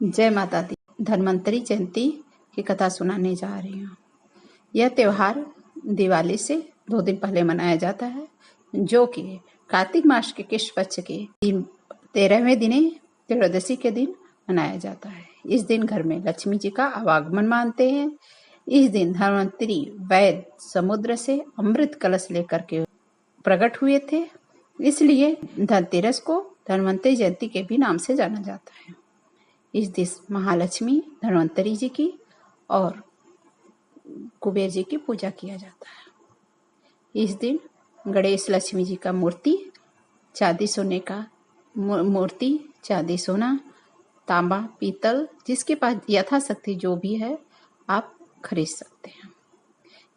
जय माता दी। धन्वंतरी जयंती की कथा सुनाने जा रही हूँ। यह त्योहार दिवाली से 2 दिन पहले मनाया जाता है, जो कि कार्तिक मास के कृष्ण पक्ष के 13वें दिने त्रयोदशी के दिन मनाया जाता है। इस दिन घर में लक्ष्मी जी का आवागमन मानते हैं। इस दिन धन्वंतरी वैद्य समुद्र से अमृत कलश लेकर के प्रकट हुए थे, इसलिए धनतेरस को धन्वंतरी जयंती के भी नाम से जाना जाता है। इस दिन महालक्ष्मी, धन्वंतरी जी की और कुबेर जी की पूजा किया जाता है। इस दिन गणेश लक्ष्मी जी का मूर्ति चांदी सोने का मूर्ति चांदी सोना तांबा पीतल जिसके पास यथाशक्ति जो भी है आप खरीद सकते हैं।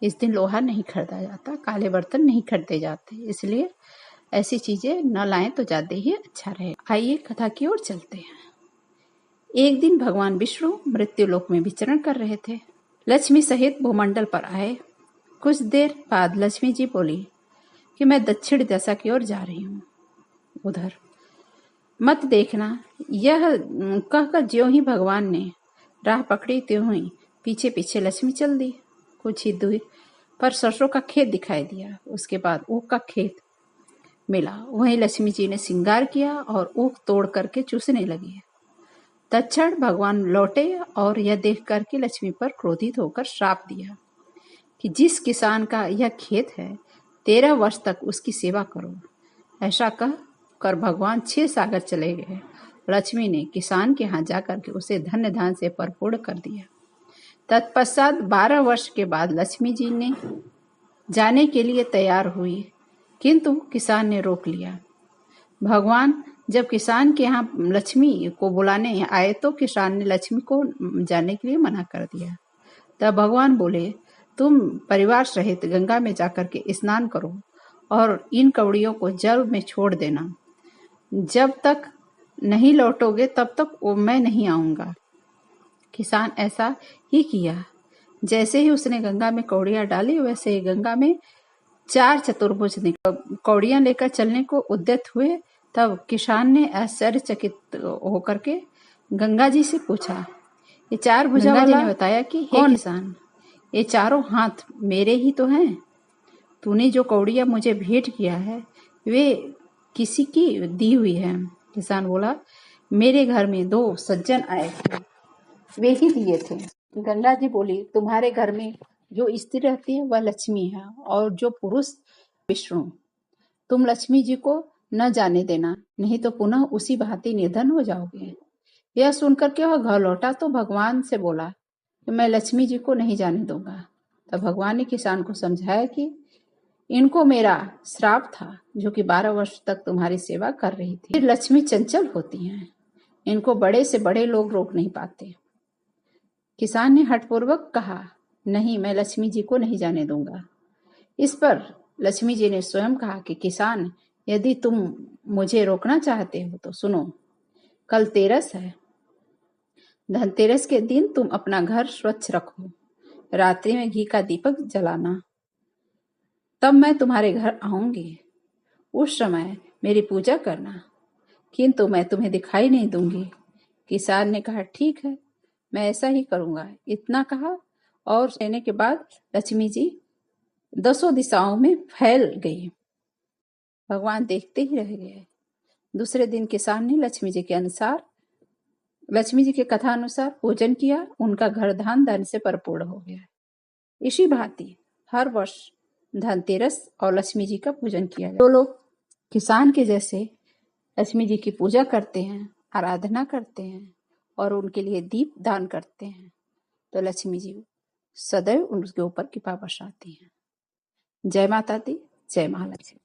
इस दिन लोहा नहीं खरीदा जाता, काले बर्तन नहीं खरीदे जाते, इसलिए ऐसी चीजें न लाएं तो ज्यादा ही अच्छा रहे। आइए कथा की ओर चलते हैं। एक दिन भगवान विष्णु मृत्यु लोक में विचरण कर रहे थे। लक्ष्मी सहित भूमंडल पर आए। कुछ देर बाद लक्ष्मी जी बोली कि मैं दक्षिण दिशा की ओर जा रही हूँ, उधर मत देखना। यह कहकर ज्यों ही भगवान ने राह पकड़ी त्यों ही पीछे पीछे लक्ष्मी चल दी। कुछ ही दूर पर सरसों का खेत दिखाई दिया। उसके बाद ऊख का खेत मिला। वहीं लक्ष्मी जी ने श्रृंगार किया और ऊख तोड़ करके चूसने लगी। तत्क्षण भगवान लौटे और यह देखकर कि लक्ष्मी पर क्रोधित होकर श्राप दिया कि जिस किसान का यह खेत है 13 वर्ष तक उसकी सेवा करो। ऐसा कह कर भगवान 6 सागर चले गए। लक्ष्मी ने किसान के यहाँ जाकर के उसे धन्य धान से भरपूर कर दिया। तत्पश्चात 12 वर्ष के बाद लक्ष्मी जी ने जाने के लिए तैयार हुई, किंतु किसान ने रोक लिया। भगवान जब किसान के यहाँ लक्ष्मी को बुलाने आए तो किसान ने लक्ष्मी को जाने के लिए मना कर दिया। तब भगवान बोले, तुम परिवार सहित गंगा में जाकर के स्नान करो और इन कवड़ियों को जल में छोड़ देना। जब तक नहीं लौटोगे तब तक मैं नहीं आऊंगा। किसान ऐसा ही किया। जैसे ही उसने गंगा में कौड़ियां डाली, वैसे ही गंगा में 4 चतुर्भुज कौड़ियां लेकर चलने को उद्यत हुए। तब किसान ने आश्चर्यचकित होकर के गंगा जी से पूछा, ये 4 भुजा वाला? गंगा जी ने बताया कि हे किसान, ये चारों हाथ मेरे ही तो हैं। तूने जो कौड़ियां मुझे भेंट किया है वे किसी की दी हुई है। किसान बोला, मेरे घर में 2 सज्जन आए थे, वे ही दिए थे। गंगा जी बोली, तुम्हारे घर में जो स्त्री रहती है वह लक्ष्मी है और जो पुरुष विष्णु। तुम लक्ष्मी जी को न जाने देना, नहीं तो पुनः उसी भांति निर्धन हो जाओगे। यह सुनकर के वह घर लौटा तो भगवान से बोला कि मैं लक्ष्मी जी को नहीं जाने दूंगा। तब भगवान ने किसान को समझाया कि इनको मेरा श्राप था, जो कि 12 वर्ष तक तुम्हारी सेवा कर रही थी। फिर लक्ष्मी चंचल होती हैं, इनको बड़े से बड़े लोग रोक नहीं पाते। किसान ने हठपूर्वक कहा, नहीं, मैं लक्ष्मी जी को नहीं जाने दूंगा। इस पर लक्ष्मी जी ने स्वयं कहा कि किसान, यदि तुम मुझे रोकना चाहते हो तो सुनो, कल तेरस है। धनतेरस के दिन तुम अपना घर स्वच्छ रखो, रात्रि में घी का दीपक जलाना, तब मैं तुम्हारे घर आऊंगी। उस समय मेरी पूजा करना, किंतु मैं तुम्हें दिखाई नहीं दूंगी। किसान ने कहा, ठीक है, मैं ऐसा ही करूंगा। इतना कहा और कहने के बाद लक्ष्मी जी 10 दिशाओं में फैल गई। भगवान देखते ही रह गए। दूसरे दिन किसान ने लक्ष्मी जी के कथा अनुसार पूजन किया। उनका घर धन से परिपूर्ण हो गया। इसी भांति हर वर्ष धनतेरस और लक्ष्मी जी का पूजन किया जाता है। जो लोग किसान के जैसे लक्ष्मी जी की पूजा करते हैं, आराधना करते हैं और उनके लिए दीप दान करते हैं, तो लक्ष्मी जी सदैव उनके ऊपर कृपा बरसाती हैं। जय माता दी, जय महालक्ष्मी।